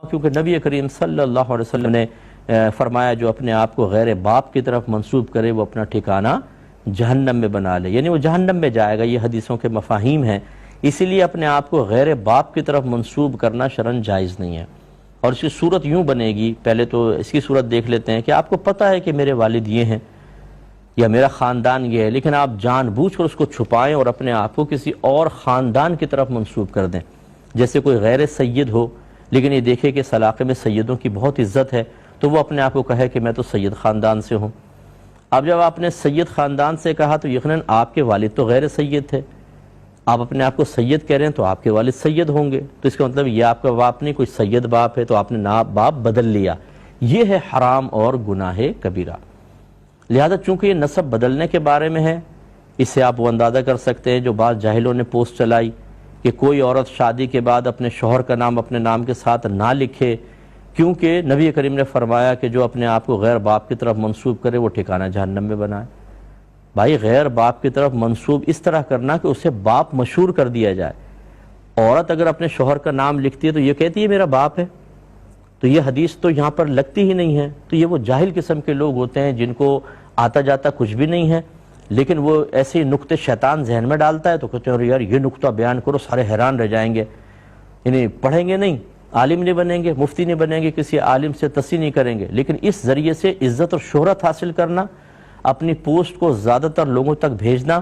کیونکہ نبی کریم صلی اللہ علیہ وسلم نے فرمایا جو اپنے آپ کو غیر باپ کی طرف منسوب کرے وہ اپنا ٹھکانہ جہنم میں بنا لے، یعنی وہ جہنم میں جائے گا۔ یہ حدیثوں کے مفاہیم ہیں، اسی لیے اپنے آپ کو غیر باپ کی طرف منسوب کرنا شرعاً جائز نہیں ہے۔ اور اس کی صورت یوں بنے گی، پہلے تو اس کی صورت دیکھ لیتے ہیں کہ آپ کو پتہ ہے کہ میرے والد یہ ہیں یا میرا خاندان یہ ہے، لیکن آپ جان بوجھ کر اس کو چھپائیں اور اپنے آپ کو کسی اور خاندان کی طرف منسوب کر دیں۔ جیسے کوئی غیر سید ہو لیکن یہ دیکھے کہ اس علاقے میں سیدوں کی بہت عزت ہے تو وہ اپنے آپ کو کہے کہ میں تو سید خاندان سے ہوں۔ اب جب آپ نے سید خاندان سے کہا تو یقیناً آپ کے والد تو غیر سید تھے، آپ اپنے آپ کو سید کہہ رہے ہیں تو آپ کے والد سید ہوں گے، تو اس کا مطلب یہ آپ کا باپ نہیں، کوئی سید باپ ہے، تو آپ نے باپ بدل لیا۔ یہ ہے حرام اور گناہ کبیرہ۔ لہذا چونکہ یہ نسب بدلنے کے بارے میں ہے، اس سے آپ وہ اندازہ کر سکتے ہیں جو بعض جاہلوں نے پوسٹ چلائی کہ کوئی عورت شادی کے بعد اپنے شوہر کا نام اپنے نام کے ساتھ نہ لکھے، کیونکہ نبی کریم نے فرمایا کہ جو اپنے آپ کو غیر باپ کی طرف منسوب کرے وہ ٹھکانہ جہنم میں بنائے۔ بھائی غیر باپ کی طرف منسوب اس طرح کرنا کہ اسے باپ مشہور کر دیا جائے۔ عورت اگر اپنے شوہر کا نام لکھتی ہے تو یہ کہتی ہے میرا باپ ہے، تو یہ حدیث تو یہاں پر لگتی ہی نہیں ہے۔ تو یہ وہ جاہل قسم کے لوگ ہوتے ہیں جن کو آتا جاتا کچھ بھی نہیں ہے، لیکن وہ ایسے نکتے شیطان ذہن میں ڈالتا ہے تو کہتے ہیں یار یہ نکتہ بیان کرو، سارے حیران رہ جائیں گے، یعنی پڑھیں گے نہیں، عالم نہیں بنیں گے، مفتی نہیں بنیں گے، کسی عالم سے تصحیح نہیں کریں گے، لیکن اس ذریعے سے عزت اور شہرت حاصل کرنا، اپنی پوسٹ کو زیادہ تر لوگوں تک بھیجنا،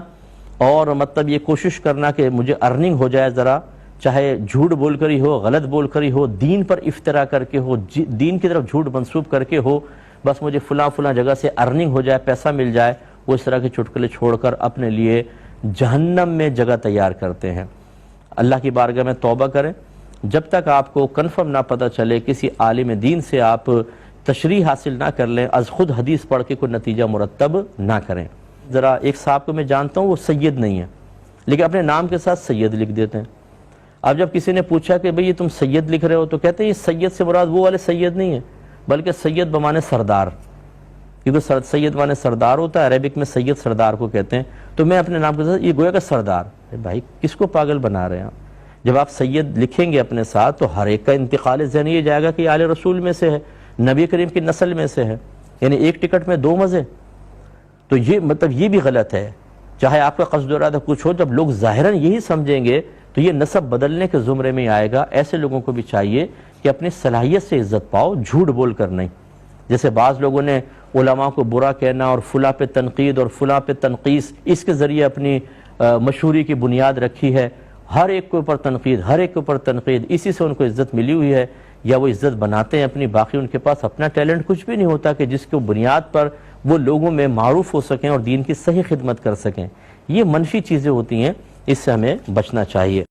اور مطلب یہ کوشش کرنا کہ مجھے ارننگ ہو جائے ذرا، چاہے جھوٹ بول کر ہی ہو، غلط بول کر ہی ہو، دین پر افترا کر کے ہو، دین کی طرف جھوٹ منسوب کر کے ہو، بس مجھے فلاں جگہ سے ارننگ ہو جائے، پیسہ مل جائے، وہ اس طرح کے چٹکلے چھوڑ کر اپنے لیے جہنم میں جگہ تیار کرتے ہیں۔ اللہ کی بارگاہ میں توبہ کریں، جب تک آپ کو کنفرم نہ پتہ چلے، کسی عالم دین سے آپ تشریح حاصل نہ کر لیں، از خود حدیث پڑھ کے کوئی نتیجہ مرتب نہ کریں۔ ذرا ایک صاحب کو میں جانتا ہوں وہ سید نہیں ہے لیکن اپنے نام کے ساتھ سید لکھ دیتے ہیں۔ اب جب کسی نے پوچھا کہ بھئی یہ تم سید لکھ رہے ہو تو کہتے ہیں یہ سید سے مراد وہ والے سید نہیں ہے بلکہ سید بمانے سردار، کیونکہ سید مانے سردار ہوتا ہے، عربک میں سید سردار کو کہتے ہیں، تو میں اپنے نام کے ساتھ یہ گویا کہ سردار۔ بھائی کس کو پاگل بنا رہے ہیں آپ؟ جب آپ سید لکھیں گے اپنے ساتھ تو ہر ایک کا انتقال ذہنی یہ جائے گا کہ یہ آل رسول میں سے ہے، نبی کریم کی نسل میں سے ہے، یعنی ایک ٹکٹ میں دو مزے، تو یہ مطلب یہ بھی غلط ہے۔ چاہے آپ کا قصد و ارادہ کچھ ہو، جب لوگ ظاہراً یہی سمجھیں گے تو یہ نسب بدلنے کے زمرے میں آئے گا۔ ایسے لوگوں کو بھی چاہیے کہ اپنی صلاحیت سے عزت پاؤ، جھوٹ بول کر نہیں۔ جیسے بعض لوگوں نے علماء کو برا کہنا اور فلاں پہ تنقید اور فلاں پہ تنقیص، اس کے ذریعے اپنی مشہوری کی بنیاد رکھی ہے، ہر ایک کے اوپر تنقید، ہر ایک کے اوپر تنقید، اسی سے ان کو عزت ملی ہوئی ہے یا وہ عزت بناتے ہیں اپنی، باقی ان کے پاس اپنا ٹیلنٹ کچھ بھی نہیں ہوتا کہ جس کو بنیاد پر وہ لوگوں میں معروف ہو سکیں اور دین کی صحیح خدمت کر سکیں۔ یہ منفی چیزیں ہوتی ہیں، اس سے ہمیں بچنا چاہیے۔